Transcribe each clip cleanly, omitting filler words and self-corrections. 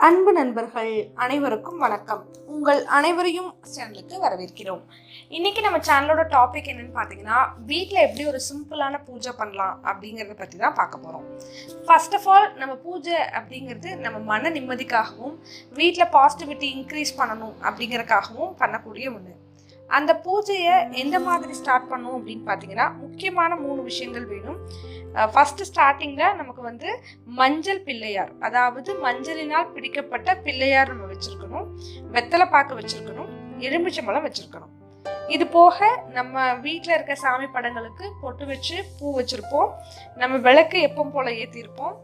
அன்பு நண்பர்கள் அனைவருக்கும் வணக்கம். உங்கள் அனைவரையும் சேனலுக்கு வரவேற்கிறோம். இன்னைக்கு நம்ம சேனலோட டாபிக் என்னன்னு பார்த்தீங்கன்னா, வீட்டில் எப்படி ஒரு சிம்பிளான பூஜை பண்ணலாம் அப்படிங்கிறத பற்றி தான் பார்க்க போகிறோம். ஃபர்ஸ்ட் ஆஃப் ஆல், நம்ம பூஜை அப்படிங்கிறது நம்ம மன நிம்மதிக்காகவும் வீட்டில் பாசிட்டிவிட்டி இன்க்ரீஸ் பண்ணணும் அப்படிங்கிறதுக்காகவும் பண்ணக்கூடிய ஒன்று. அந்த பூஜையை எந்த மாதிரி ஸ்டார்ட் பண்ணணும் அப்படின்னு பார்த்தீங்கன்னா, முக்கியமான 3 விஷயங்கள் வேணும். ஃபஸ்ட்டு ஸ்டார்டிங்கில் நமக்கு மஞ்சள் பிள்ளையார், அதாவது மஞ்சளினால் பிடிக்கப்பட்ட பிள்ளையார் நம்ம வச்சுருக்கணும், வெத்தலை பாக்கு வச்சுருக்கணும், எலுமிச்சம்பழம் வச்சுருக்கணும். இது போக நம்ம வீட்டில் இருக்க சாமி படங்களுக்கு பொட்டு வச்சு பூ வச்சுருப்போம். நம்ம விளக்கு எப்பவும் போல் ஏற்றிருப்போம்.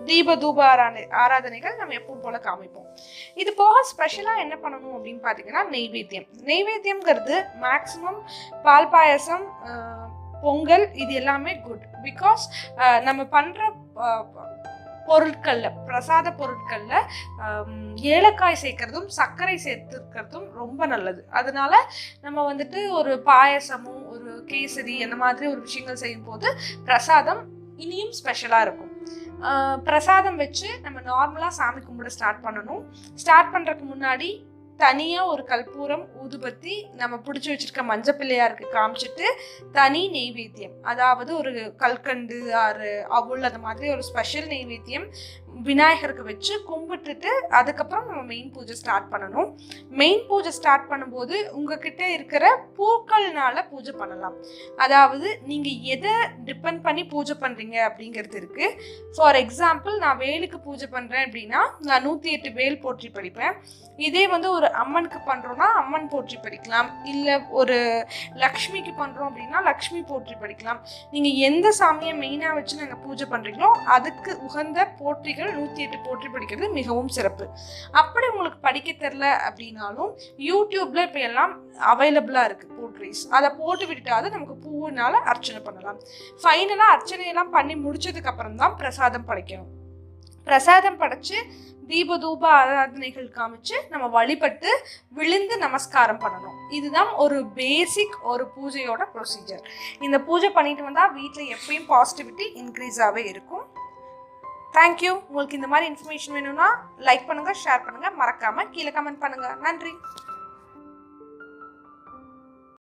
தீப தூப ஆராதனைகள் நம்ம எப்பவும் போல காமிப்போம். இது போக ஸ்பெஷலாக என்ன பண்ணணும் அப்படின்னு பார்த்தீங்கன்னா, நெய்வேத்தியம்ங்கிறது மேக்சிமம் பால் பாயசம், பொங்கல், இது எல்லாமே குட். பிகாஸ் நம்ம பண்ணுற பொருட்களில், பிரசாத பொருட்களில் ஏலக்காய் சேர்க்கறதும் சர்க்கரை சேர்த்துக்கிறதும் ரொம்ப நல்லது. அதனால நம்ம ஒரு பாயசமும் ஒரு கேசரி அந்த மாதிரி ஒரு விஷயங்கள் செய்யும் போது பிரசாதம் இனியும் ஸ்பெஷலாக இருக்கும். பிரசாதம் வச்சு நம்ம நார்மலாக சாமி கும்பிட ஸ்டார்ட் பண்ணணும். ஸ்டார்ட் பண்ணுறதுக்கு முன்னாடி தனியாக ஒரு கற்பூரம், ஊதுபத்தி, நம்ம பிடிச்சி வச்சிருக்க மஞ்சள் பிள்ளையாருக்கு காமிச்சிட்டு தனி நெய்வேத்தியம், அதாவது ஒரு கல்கண்டு ஆறு அவுள் அந்த மாதிரி ஒரு ஸ்பெஷல் நெய்வேத்தியம் விநாயகருக்கு வச்சு கும்பிட்டுட்டு அதுக்கப்புறம் நம்ம மெயின் பூஜை ஸ்டார்ட் பண்ணணும். மெயின் பூஜை ஸ்டார்ட் பண்ணும்போது உங்ககிட்ட இருக்கிற பூக்கள்னால பூஜை பண்ணலாம். அதாவது நீங்கள் எதை டிபெண்ட் பண்ணி பூஜை பண்ணுறீங்க அப்படிங்கிறது இருக்குது. ஃபார் எக்ஸாம்பிள், நான் வேலுக்கு பூஜை பண்ணுறேன் அப்படின்னா நான் 108 வேல் போற்றி படிப்பேன். இதே ஒரு அம்மனுக்கு பண்ணுறோன்னா அம்மன் போற்றி படிக்கலாம். இல்லை ஒரு லக்ஷ்மிக்கு பண்ணுறோம் அப்படின்னா லக்ஷ்மி போற்றி படிக்கலாம். நீங்கள் எந்த சாமியை மெயினாக வச்சு நீங்கள் பூஜை பண்ணுறீங்களோ அதுக்கு உகந்த போற்றிகள் 108 போற்றி படிக்கிறது மிகவும் சிறப்பு. அப்படி உங்களுக்கு படிக்க தெரியல அப்படின்னாலும் யூடியூப்ல இப்போ எல்லாம் அவைலபிளாக இருக்குது போட்ரிஸ். அதை போட்டு விட்டுட்டாவது நமக்கு பூவினால அர்ச்சனை பண்ணலாம். ஃபைனலாக அர்ச்சனையெல்லாம் பண்ணி முடிச்சதுக்கு அப்புறம் தான் பிரசாதம் படைக்கணும். பிரசாதம் படைச்சு தீப தூப ஆராதனைகள் காமிச்சு நம்ம வழிபட்டு விழுந்து நமஸ்காரம் பண்ணணும். இதுதான் ஒரு பேசிக் ஒரு பூஜையோட ப்ரொசீஜர். இந்த பூஜை பண்ணிட்டு வந்தால் வீட்டில் எப்பயும் பாசிட்டிவிட்டி இன்க்ரீஸாகவே இருக்கும். தேங்க்யூ. உங்களுக்கு இந்த மாதிரி இன்ஃபர்மேஷன் வேணும்னா லைக் பண்ணுங்கள், ஷேர் பண்ணுங்கள், மறக்காமல் கீழே கமெண்ட் பண்ணுங்கள். நன்றி.